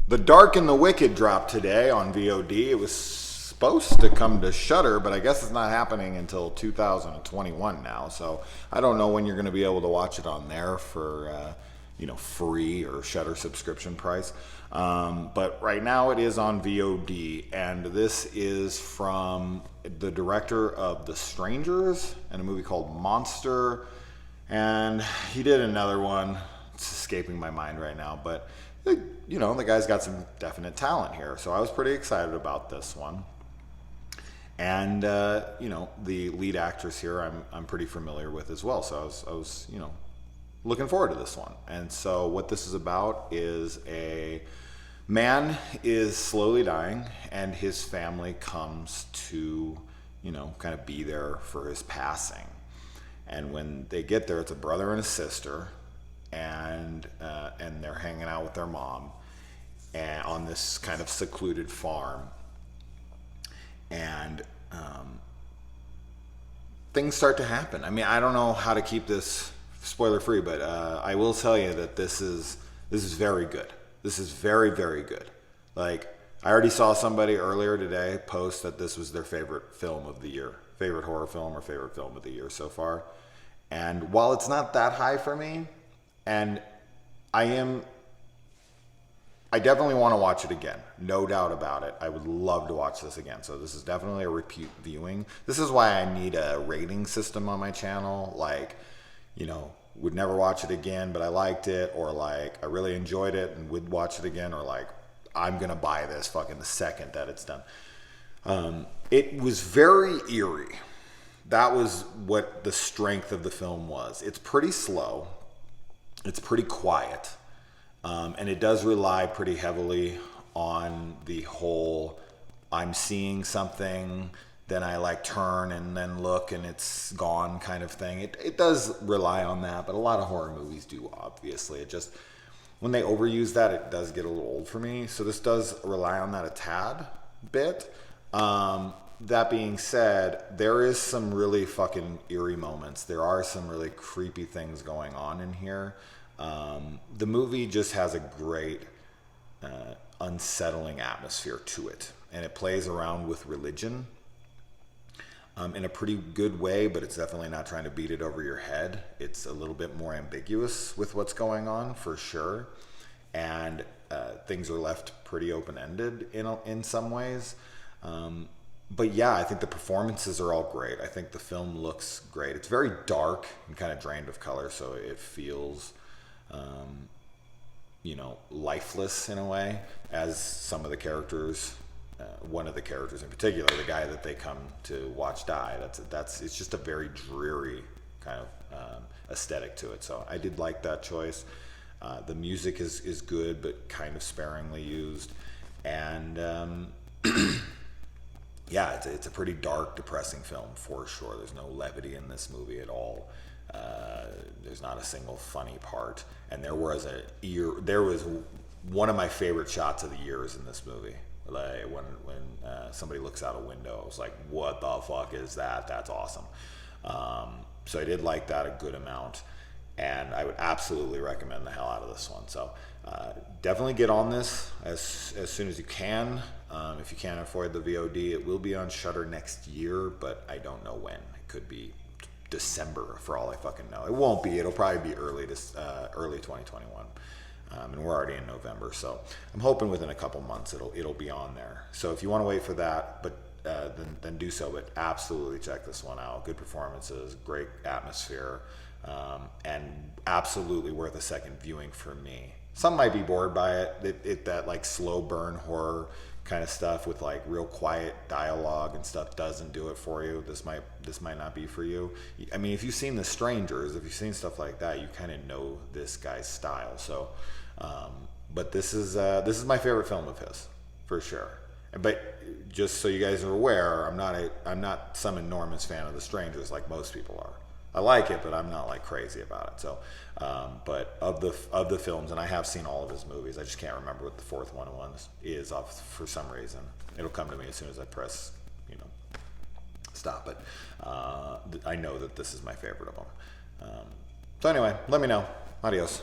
The Dark and the Wicked dropped today on VOD. It was supposed to come to Shudder, but I guess it's not happening until 2021 now. So I don't know when you're going to be able to watch it on there for free or Shudder subscription price. But right now it is on VOD, and this is from the director of The Strangers and a movie called Monster, and he did another one. It's escaping my mind right now, but the guy's got some definite talent here, so I was pretty excited about this one. And the lead actress here, I'm pretty familiar with as well, so I was looking forward to this one. And so what this is about is a man is slowly dying, and his family comes to kind of be there for his passing. And when they get there, it's a brother and a sister, and they're hanging out with their mom and on this kind of secluded farm. And things start to happen. I mean, I don't know how to keep this spoiler free, but I will tell you that this is very good. This is very, very good. Like, I already saw somebody earlier today post that this was their favorite film of the year, favorite horror film or favorite film of the year so far. And while it's not that high for me, and I definitely want to watch it again. No doubt about it. I would love to watch this again. So this is definitely a repeat viewing. This is why I need a rating system on my channel. Like, would never watch it again, but I liked it, or like I really enjoyed it and would watch it again, or like I'm going to buy this fucking the second that it's done. It was very eerie. That was what the strength of the film was. It's pretty slow. It's pretty quiet. And it does rely pretty heavily on the whole, I'm seeing something, then I like turn and then look and it's gone kind of thing. It does rely on that, but a lot of horror movies do, obviously. It just, when they overuse that, it does get a little old for me. So this does rely on that a tad bit. That being said, there is some really fucking eerie moments. There are some really creepy things going on in here. The movie just has a great unsettling atmosphere to it, and it plays around with religion in a pretty good way, but it's definitely not trying to beat it over your head. It's a little bit more ambiguous with what's going on, for sure, and things are left pretty open-ended in some ways. But yeah, I think the performances are all great. I think the film looks great. It's very dark and kind of drained of color, so it feels lifeless in a way, as some of the characters, one of the characters in particular, the guy that they come to watch die, it's just a very dreary kind of aesthetic to it. So I did like that choice. The music is good, but kind of sparingly used. And yeah, it's a pretty dark, depressing film for sure. There's no levity in this movie at all. There's not a single funny part, and there was one of my favorite shots of the year is in this movie. Like when somebody looks out a window, I was like, "What the fuck is that? That's awesome." So I did like that a good amount, and I would absolutely recommend the hell out of this one. So definitely get on this as soon as you can. If you can't afford the VOD, it will be on Shudder next year, but I don't know when. It could be December for all I fucking know. It won't be. It'll probably be early 2021, and we're already in November, so I'm hoping within a couple months it'll be on there. So if you want to wait for that, but then do so. But absolutely check this one out. Good performances, great atmosphere, and absolutely worth a second viewing for me. Some might be bored by it. That like slow burn horror kind of stuff with like real quiet dialogue and stuff doesn't do it for you. This might not be for you. I mean, if you've seen The Strangers, if you've seen stuff like that, you kind of know this guy's style. So, but this is my favorite film of his for sure. But just so you guys are aware, I'm not some enormous fan of The Strangers like most people are. I like it, but I'm not like crazy about it. So, but of the films, and I have seen all of his movies, I just can't remember what the fourth one is off for some reason. It'll come to me as soon as I press, stop. But I know that this is my favorite of them. So anyway, let me know. Adios.